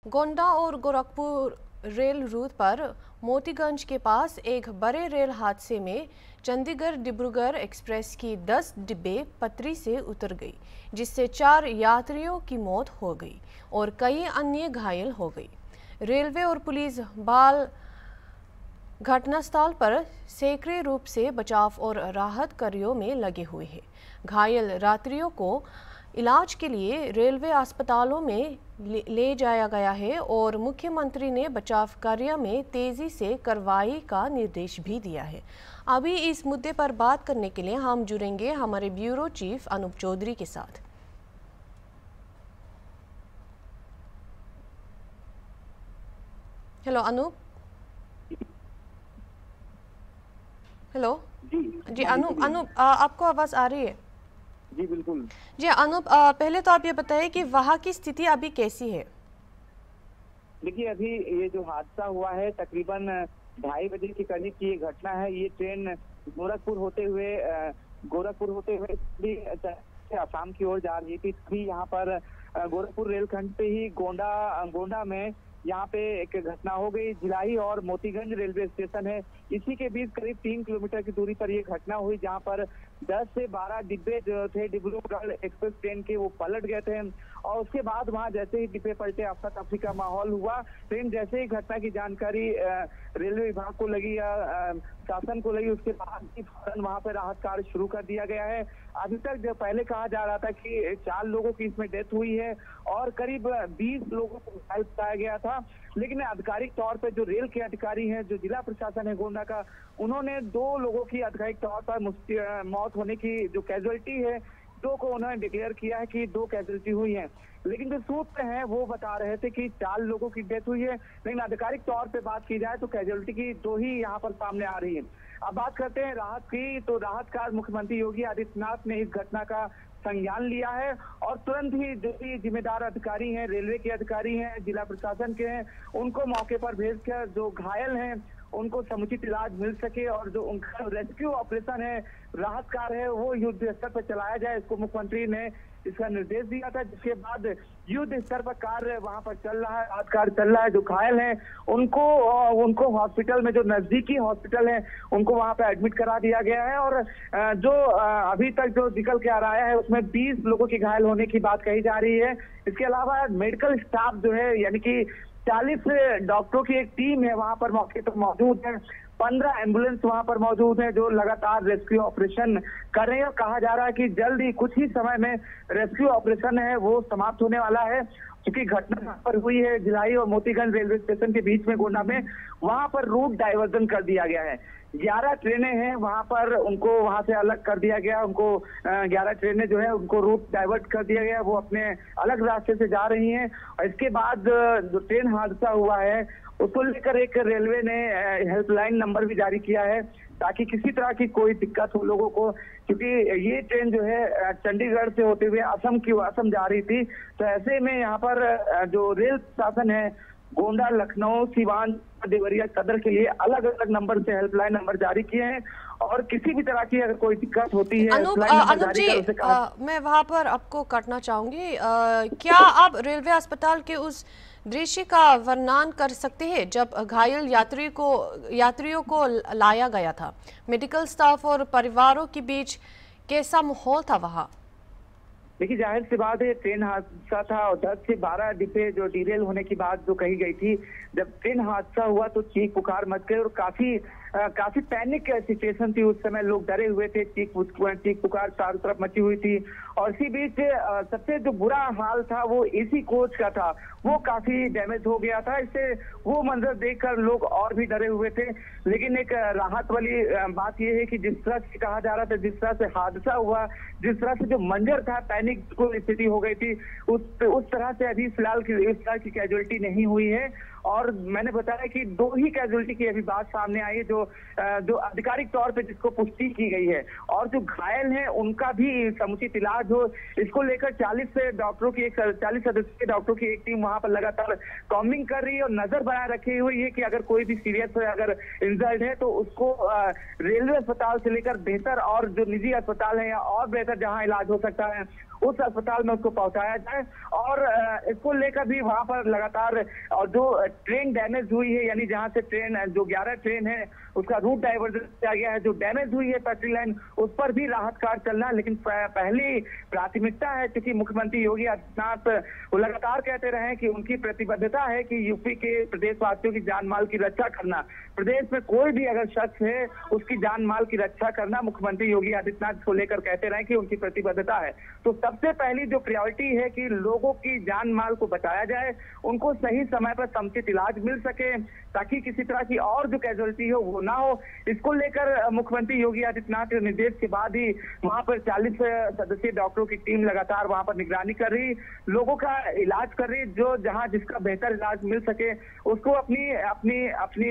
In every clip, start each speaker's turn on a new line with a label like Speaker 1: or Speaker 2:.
Speaker 1: गोंडा और Gorakhpur rail route पर मोतीगंज के पास एक बड़े रेल हादसे में चंडीगढ़ डिब्रूगढ़ एक्सप्रेस की 10 डिब्बे पटरी से उतर गई, जिससे 4 यात्रियों की मौत हो गई और कई अन्य घायल हो गई। रेलवे और पुलिस बल घटनास्थल पर सक्रिय रूप से बचाव और राहत कार्यों में लगे हुए हैं। घायल यात्रियों को इलाज के लिए रेलवे अस्पतालों में ले जाया गया है और मुख्यमंत्री ने बचाव कार्य में तेजी से कार्रवाई का निर्देश भी दिया है। अभी इस मुद्दे पर बात करने के लिए हम जुड़ेंगे हमारे ब्यूरो चीफ अनूप चौधरी के साथ। हेलो अनूप। हेलो जी अनूप आपको आवाज आ रही है?
Speaker 2: जी बिल्कुल
Speaker 1: जी अनूप, पहले तो आप ये बताइए कि वहाँ की स्थिति अभी कैसी है?
Speaker 2: देखिए, अभी ये जो हादसा हुआ है तकरीबन 2:30 बजे के करीब की ये घटना है। ये ट्रेन गोरखपुर होते हुए आसाम की ओर जा रही थी। तभी यहाँ पर गोरखपुर रेलखंड पे ही गोंडा में यहाँ पे एक घटना हो गई। भिलाई और मोतीगंज रेलवे स्टेशन है, इसी के बीच करीब 3 किलोमीटर की दूरी पर ये घटना हुई, जहाँ पर 10 से 12 डिब्बे जो थे डिब्रूगढ़ एक्सप्रेस ट्रेन के वो पलट गए थे। और उसके बाद वहां जैसे ही डिब्बे पलटे अफरा तफरी का माहौल हुआ। ट्रेन जैसे ही घटना की जानकारी रेलवे विभाग को लगी या शासन को लगी, उसके बाद ही फौरन वहां पर राहत कार्य शुरू कर दिया गया है। अभी तक जो पहले कहा जा रहा था कि 4 लोगों की इसमें डेथ हुई है और करीब 20 लोगों को घायल बताया गया था, लेकिन आधिकारिक तौर पर जो रेल के अधिकारी हैं, जो जिला प्रशासन है गोंडा का, उन्होंने 2 लोगों की आधिकारिक तौर पर मौत होने की जो कैजुअलिटी है 2 को उन्होंने डिक्लेयर किया है कि 2 कैजुअलिटी हुई है। लेकिन जो सूत्र हैं वो बता रहे थे कि 4 लोगों की डेथ हुई है, लेकिन आधिकारिक तौर पे बात की जाए तो कैजुअलिटी की 2 ही यहाँ पर सामने आ रही है। अब बात करते हैं राहत की, तो राहत कार्य मुख्यमंत्री योगी आदित्यनाथ ने इस घटना का संज्ञान लिया है और तुरंत ही जो भी जिम्मेदार अधिकारी हैं, रेलवे के अधिकारी हैं, जिला प्रशासन के हैं, उनको मौके पर भेजकर जो घायल हैं उनको समुचित इलाज मिल सके और जो उनका रेस्क्यू ऑपरेशन है, राहत कार्य है, वो युद्ध स्तर पर चलाया जाए। इसको मुख्यमंत्री ने इसका निर्देश दिया था, जिसके बाद युद्ध स्तर पर कार्य वहां पर चल रहा है, राहत कार्य चल रहा है। जो घायल हैं उनको हॉस्पिटल में, जो नजदीकी हॉस्पिटल है, उनको वहां पे एडमिट करा दिया गया है। और जो अभी तक जो निकल के आ रहा है उसमें 20 लोगों की घायल होने की बात कही जा रही है। इसके अलावा मेडिकल स्टाफ जो है, यानी कि 40 डॉक्टरों की एक टीम है वहां पर मौके पर मौजूद है। 15 एम्बुलेंस वहां पर मौजूद है जो लगातार रेस्क्यू ऑपरेशन कर रहे हैं। कहा जा रहा है कि जल्द ही कुछ ही समय में रेस्क्यू ऑपरेशन है वो समाप्त होने वाला है। क्योंकि घटना पर हुई है भिलाई और मोतीगंज रेलवे स्टेशन के बीच में गोंडा में, वहां पर रूट डाइवर्जन कर दिया गया है। 11 ट्रेनें हैं वहां पर, उनको वहां से अलग कर दिया गया। उनको 11 ट्रेनें जो है उनको रूट डाइवर्ट कर दिया गया, वो अपने अलग रास्ते से जा रही हैं। और इसके बाद जो ट्रेन हादसा हुआ है उसको लेकर एक रेलवे ने हेल्पलाइन नंबर भी जारी किया है, ताकि किसी तरह की कोई दिक्कत हो लोगों को। क्योंकि ये ट्रेन जो है चंडीगढ़ से होते हुए असम जा रही थी, तो ऐसे में यहाँ पर जो रेल प्रशासन है गोंडा, लखनऊ, सिवान, देवरिया, सदर के लिए अलग अलग नंबर से हेल्पलाइन नंबर जारी किए हैं। और किसी भी तरह की अगर कोई दिक्कत होती है
Speaker 1: अनूप जी, मैं वहां पर आपको काटना चाहूंगी। क्या आप रेलवे अस्पताल के उस दृश्य का वर्णन कर सकते हैं जब घायल यात्रियों को लाया गया था? मेडिकल स्टाफ और परिवारों के बीच कैसा माहौल था वहाँ?
Speaker 2: देखिए, जाहिर सी बात है, ट्रेन हादसा था और 10 से 12 डिब्बे जो डिरेल होने की बात जो कही गई थी, जब ट्रेन हादसा हुआ तो चीख पुकार मच गई और काफी पैनिक सिचुएशन थी। उस समय लोग डरे हुए थे, चीख पुकार चारों तरफ मची हुई थी। और इसी बीच सबसे जो बुरा हाल था वो एसी कोच का था, वो काफी डैमेज हो गया था। इससे वो मंजर देखकर लोग और भी डरे हुए थे। लेकिन एक राहत वाली बात यह है कि जिस तरह से कहा जा रहा था, जिस तरह से हादसा हुआ, जिस तरह से जो मंजर था, पैनिक को स्थिति हो गई थी, उस तरह से अभी फिलहाल इस तरह की कैजुअलिटी नहीं हुई है। और मैंने बताया कि 2 ही कैजुअलिटी की अभी बात सामने आई है, जो आधिकारिक तौर पे जिसको पुष्टि की गई है। और जो घायल हैं उनका भी समुचित इलाज हो, इसको लेकर 40 सदस्यीय डॉक्टरों की एक टीम वहां पर लगातार कॉम्बिंग कर रही है और नजर बनाए रखी हुई है कि अगर कोई भी सीरियस है, अगर इंजर्ड है, तो उसको रेलवे अस्पताल से लेकर बेहतर और जो निजी अस्पताल है या और बेहतर जहां इलाज हो सकता है उस अस्पताल में उसको पहुंचाया जाए। और इसको लेकर भी वहां पर लगातार और जो ट्रेन डैमेज हुई है, यानी जहां से ट्रेन जो 11 ट्रेन है उसका रूट डाइवर्जन किया गया है, जो डैमेज हुई है पटरी लाइन उस पर भी राहत कार्य चलना। लेकिन पहली प्राथमिकता है, क्योंकि मुख्यमंत्री योगी आदित्यनाथ वो लगातार कहते रहे कि उनकी प्रतिबद्धता है कि यूपी के प्रदेशवासियों की जान माल की रक्षा करना, प्रदेश में कोई भी अगर शख्स है उसकी जान माल की रक्षा करना मुख्यमंत्री योगी आदित्यनाथ को लेकर कहते रहे कि उनकी प्रतिबद्धता है। तो सबसे पहली जो प्रायोरिटी है कि लोगों की जान माल को बचाया जाए, उनको सही समय पर समुचित इलाज मिल सके, ताकि किसी तरह की और जो कैजुअलिटी हो वो ना हो। इसको लेकर मुख्यमंत्री योगी आदित्यनाथ के निर्देश के बाद ही वहां पर 40 सदस्यीय डॉक्टरों की टीम लगातार वहां पर निगरानी कर रही, लोगों का इलाज कर रही, जो जहां जिसका बेहतर इलाज मिल सके उसको अपनी अपनी अपनी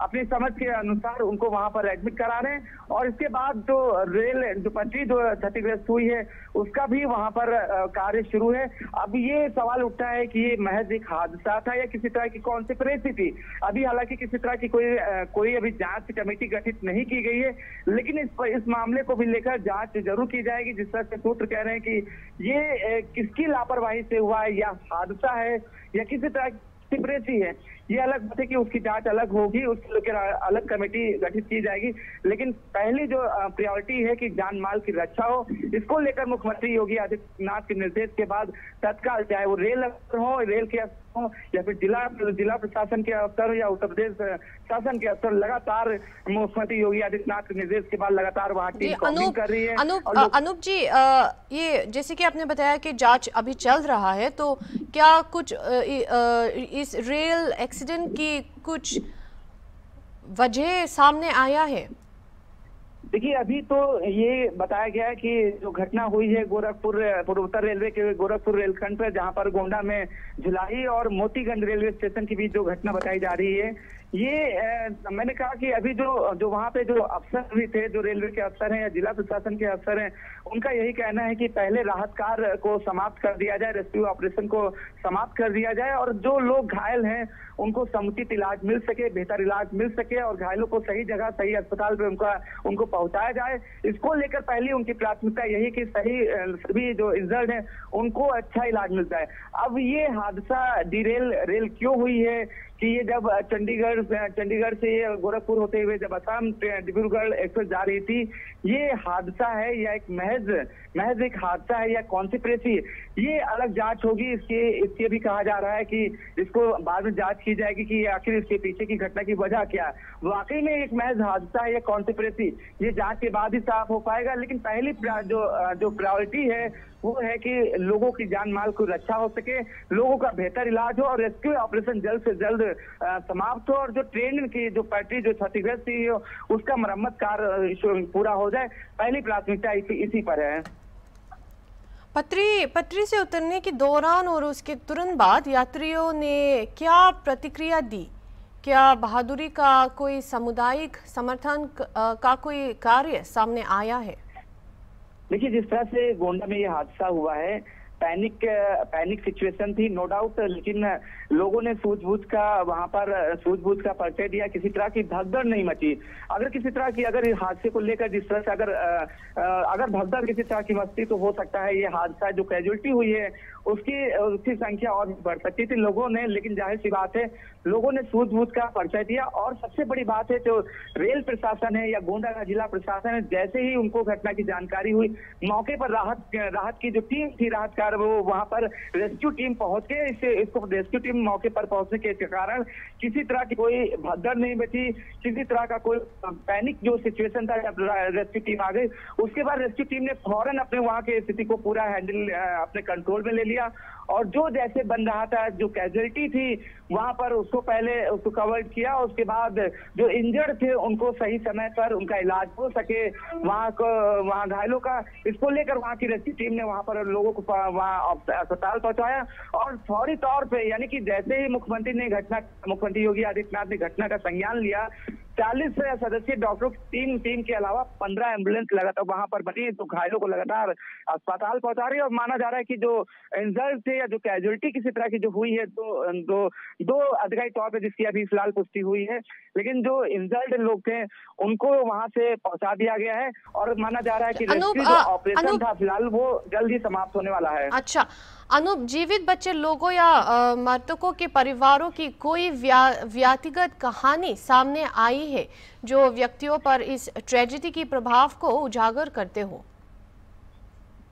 Speaker 2: अपनी समझ के अनुसार उनको वहां पर एडमिट करा रहे हैं। और इसके बाद जो रेल जो पटरी जो क्षतिग्रस्त हुई है उसका भी वहां पर कार्य शुरू है। अब ये सवाल उठता है कि ये महज एक हादसा था या किसी तरह की कॉन्स्पिरेसी थी। अभी हालांकि किसी तरह की कोई अभी जांच कमेटी गठित नहीं की गई है, लेकिन इस मामले को भी लेकर जांच जरूर की जाएगी। जिस तरह से सूत्र कह रहे हैं कि ये किसकी लापरवाही से हुआ है, या हादसा है या किसी तरह कॉन्स्पिरेसी है, ये अलग बात है कि उसकी जांच अलग होगी, उसको लेकर अलग कमेटी गठित की जाएगी। लेकिन पहली जो प्रायोरिटी है कि जान माल की रक्षा हो, इसको लेकर मुख्यमंत्री योगी आदित्यनाथ के निर्देश के बाद तत्काल, चाहे वो रेल अफसर हो, रेल के अफसर हो, या फिर जिला प्रशासन के अफसर या उत्तर प्रदेश शासन के अफसर, लगातार मुख्यमंत्री योगी आदित्यनाथ के निर्देश के बाद लगातार वहाँ टीम कॉर्डिनेट कर रही है।
Speaker 1: अनूप जी, ये जैसे कि आपने बताया कि जांच अभी चल रहा है, तो क्या कुछ इस रेल एक्सीडेंट की कुछ वजह सामने आया है?
Speaker 2: देखिए, अभी तो ये बताया गया है कि जो घटना हुई है गोरखपुर पूर्वोत्तर रेलवे के गोरखपुर रेलखंड पर, जहां पर गोंडा में झुलाई और मोतीगंज रेलवे स्टेशन के बीच जो घटना बताई जा रही है, ये मैंने कहा कि अभी जो वहां पे जो अफसर भी थे, जो रेलवे के अफसर हैं या जिला प्रशासन के अफसर हैं, उनका यही कहना है कि पहले राहत कार्य को समाप्त कर दिया जाए, रेस्क्यू ऑपरेशन को समाप्त कर दिया जाए, और जो लोग घायल हैं उनको समुचित इलाज मिल सके, बेहतर इलाज मिल सके, और घायलों को सही जगह सही अस्पताल पे उनको पहुंचाया जाए। इसको लेकर पहली उनकी प्राथमिकता यही कि सभी जो इंजर्ड हैं उनको अच्छा इलाज मिलता है। अब ये हादसा रेल क्यों हुई है कि ये जब चंडीगढ़ से गोरखपुर होते हुए जब असम डिब्रूगढ़ एक्सप्रेस जा रही थी, ये हादसा है या एक महज एक हादसा है या कॉन्स्पिरेसी, ये अलग जांच होगी। इसके भी कहा जा रहा है कि इसको बाद में जांच की जाएगी कि आखिर इसके पीछे की घटना की वजह क्या है, वाकई में एक महज हादसा है या कॉन्स्पिरेसी, ये जांच के बाद ही साफ हो पाएगा। लेकिन पहली जो प्रायोरिटी है वो है कि लोगों की जान माल को रक्षा हो सके, लोगों का बेहतर इलाज हो और रेस्क्यू ऑपरेशन जल्द से जल्द समाप्त हो, और जो ट्रेन की जो पटरी जो क्षतिग्रस्त थी उसका मरम्मत कार्य पूरा हो जाए। पहली प्राथमिकता इसी पर है।
Speaker 1: पटरी से उतरने के दौरान और उसके तुरंत बाद यात्रियों ने क्या प्रतिक्रिया दी? क्या बहादुरी का कोई सामुदायिक समर्थन का कोई कार्य सामने आया है?
Speaker 2: देखिए, जिस तरह से गोंडा में ये हादसा हुआ है, पैनिक सिचुएशन थी नो डाउट, लेकिन लोगों ने सूझबूझ का परिचय दिया, किसी तरह की भगदड़ नहीं मची। अगर किसी तरह की इस हादसे को लेकर जिस तरह से अगर भगदड़ किसी तरह की मचती तो हो सकता है ये हादसा जो कैजुअलिटी हुई है उसकी संख्या और बढ़ सकती थी लोगों ने। लेकिन जाहिर सी बात है लोगों ने सूझबूझ का परिचय दिया, और सबसे बड़ी बात है जो रेल प्रशासन है या गोंडा का जिला प्रशासन है, जैसे ही उनको घटना की जानकारी हुई, मौके पर राहत की जो टीम थी राहतकार, वो वहां पर रेस्क्यू टीम पहुंच के इसको रेस्क्यू टीम मौके पर पहुंचने के कारण किसी तरह की कोई भगदड़ नहीं बची, किसी तरह का कोई पैनिक जो सिचुएशन था जब रेस्क्यू टीम आ गई, उसके बाद रेस्क्यू टीम ने फौरन अपने वहां के स्थिति को पूरा हैंडल अपने कंट्रोल में ले लिया, और जो जैसे बन रहा था, जो कैजुअलिटी थी वहां पर उसको कवर किया, उसके बाद जो इंजर्ड थे उनको सही समय पर उनका इलाज हो सके, वहां घायलों का, इसको लेकर वहां की रेस्क्यू टीम ने वहां पर लोगों को वहां अस्पताल पहुंचाया। और फौरी तौर पे, यानी कि जैसे ही मुख्यमंत्री योगी आदित्यनाथ ने घटना का संज्ञान लिया, 40 सदस्यीय डॉक्टरों की टीम के अलावा 15 एम्बुलेंस लगातार वहां पर बनी, तो घायलों को लगातार अस्पताल पहुंचा रही है। और माना जा रहा है कि जो इंजर्ड थे या जो कैजुअलिटी किसी तरह की जो हुई है, तो दो अधिकारी तौर पर जिसकी अभी फिलहाल पुष्टि हुई है, लेकिन जो इंजर्ड लोग थे उनको वहां से पहुंचा दिया गया है। और माना जा रहा है कि रेस्क्यू जो ऑपरेशन था फिलहाल वो जल्द ही समाप्त होने वाला है।
Speaker 1: अच्छा अनूप, जीवित बचे लोगों या मृतकों के परिवारों की कोई व्यक्तिगत कहानी सामने आई है जो व्यक्तियों पर इस ट्रेजेडी की प्रभाव को उजागर करते हो?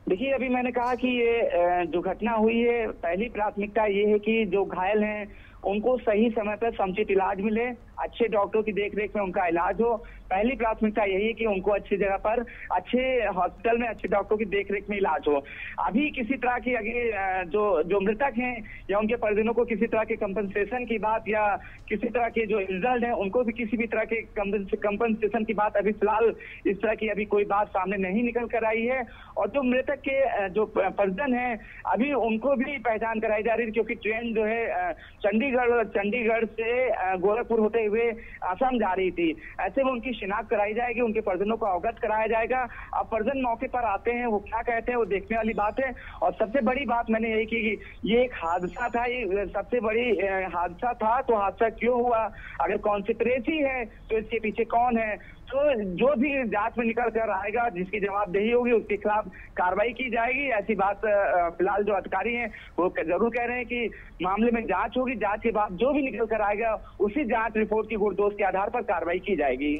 Speaker 2: देखिए, अभी मैंने कहा कि ये जो घटना हुई है, पहली प्राथमिकता ये है कि जो घायल हैं उनको सही समय पर समुचित इलाज मिले, अच्छे डॉक्टरों की देखरेख में उनका इलाज हो। पहली प्राथमिकता यही है कि उनको अच्छी जगह पर, अच्छे हॉस्पिटल में, अच्छे डॉक्टरों की देखरेख में इलाज हो। अभी किसी तरह की अगर जो मृतक हैं या उनके परिजनों को किसी तरह के कंपनसेशन की बात, या किसी तरह के जो इंजर्ड हैं उनको भी किसी भी तरह के कंपनसेशन की बात अभी फिलहाल इस तरह की अभी कोई बात सामने नहीं निकल कर आई है। और जो मृतक के जो परिजन है अभी उनको भी पहचान कराई जा रही है, क्योंकि ट्रेन जो है चंडीगढ़ से गोरखपुर होते हुए असम जा रही थी। ऐसे में उनकी शिनाख्त कराई जाएगी, उनके परिजनों को अवगत कराया जाएगा। अब परिजन मौके पर आते हैं, वो क्या कहते हैं वो देखने वाली बात है। और सबसे बड़ी बात मैंने यही की कि ये एक हादसा था, ये सबसे बड़ी हादसा था। तो हादसा क्यों हुआ, अगर कॉन्स्पिरेसी है तो इसके पीछे कौन है, तो जो भी जांच में निकल कर आएगा, जिसकी जवाबदेही होगी उसके खिलाफ कार्रवाई की जाएगी। ऐसी बात फिलहाल जो अधिकारी हैं वो जरूर कह रहे हैं कि मामले में जांच होगी, जांच के बाद जो भी निकल कर आएगा उसी जांच रिपोर्ट की गुणदोष के आधार पर कार्रवाई की जाएगी।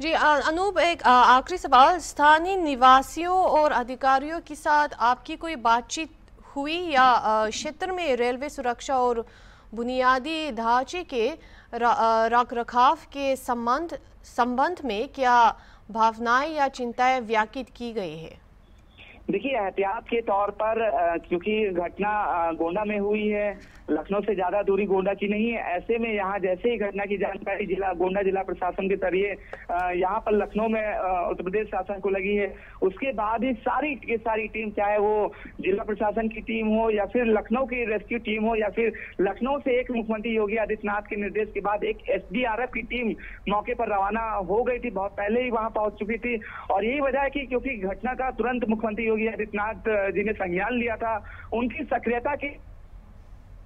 Speaker 1: जी अनूप, एक आखिरी सवाल, स्थानीय निवासियों और अधिकारियों के साथ आपकी कोई बातचीत हुई या क्षेत्र में रेलवे सुरक्षा और बुनियादी ढांचे के रखरखाव के संबंध में क्या भावनाएं या चिंताएं व्यक्त की गई है?
Speaker 2: देखिए, एहतियात के तौर पर क्योंकि घटना गोंडा में हुई है, लखनऊ से ज्यादा दूरी गोंडा की नहीं है, ऐसे में यहाँ जैसे ही घटना की जानकारी गोंडा जिला प्रशासन के जरिए यहाँ पर लखनऊ में उत्तर प्रदेश शासन को लगी है, उसके बाद ही सारी की सारी टीम, चाहे वो जिला प्रशासन की टीम हो या फिर लखनऊ की रेस्क्यू टीम हो, या फिर लखनऊ से एक मुख्यमंत्री योगी आदित्यनाथ के निर्देश के बाद एक SDRF की टीम मौके पर रवाना हो गई थी, बहुत पहले ही वहां पहुंच चुकी थी। और यही वजह है कि क्योंकि घटना का तुरंत मुख्यमंत्री योगी आदित्यनाथ जी ने संज्ञान लिया था, उनकी सक्रियता की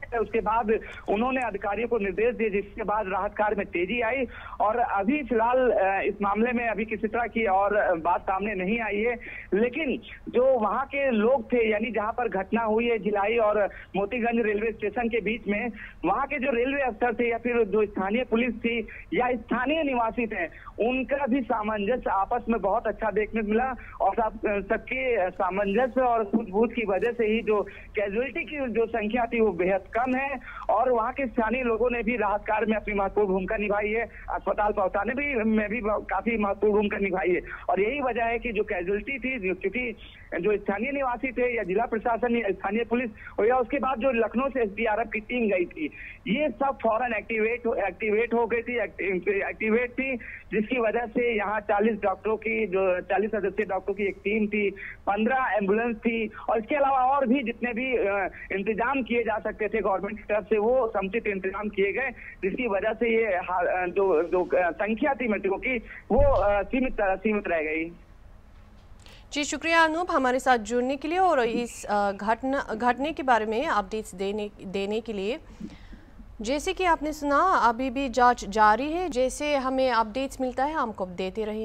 Speaker 2: उसके बाद उन्होंने अधिकारियों को निर्देश दिए, जिसके बाद राहत कार्य में तेजी आई। और अभी फिलहाल इस मामले में अभी किसी तरह की और बात सामने नहीं आई है, लेकिन जो वहां के लोग थे, यानी जहां पर घटना हुई है भिलाई और मोतीगंज रेलवे स्टेशन के बीच में, वहां के जो रेलवे अफसर थे या फिर जो स्थानीय पुलिस थी या स्थानीय निवासी थे, उनका भी सामंजस्य आपस में बहुत अच्छा देखने को मिला। और सबके सामंजस्य और सूझबूझ की वजह से ही जो कैजुअलिटी की जो संख्या थी वो बेहद कम है। और वहां के स्थानीय लोगों ने भी राहत कार्य में अपनी महत्वपूर्ण भूमिका निभाई है, अस्पताल पहुंचाने में भी काफी महत्वपूर्ण भूमिका निभाई है। और यही वजह है कि जो कैजुअलिटी थी, क्योंकि जो स्थानीय निवासी थे या जिला प्रशासन या स्थानीय पुलिस या उसके बाद जो लखनऊ से SDRF की टीम गई थी, ये सब फौरन एक्टिवेट हो गई थी, एक्टिवेट थी, जिसकी वजह से यहाँ 40 डॉक्टरों की, जो 40 सदस्यीय डॉक्टरों की एक टीम थी, 15 एम्बुलेंस थी, और इसके अलावा और भी जितने भी इंतजाम किए जा सकते थे गवर्नमेंट की तरफ से, वो समुचित इंतजाम किए गए, जिसकी वजह से ये जो संख्या थी मृतकों की वो सीमित रह गई।
Speaker 1: जी शुक्रिया अनूप, हमारे साथ जुड़ने के लिए और इस घटने के बारे में अपडेट्स देने के लिए। जैसे कि आपने सुना, अभी भी जांच जारी है, जैसे हमें अपडेट्स मिलता है हम आपको देते रहेंगे।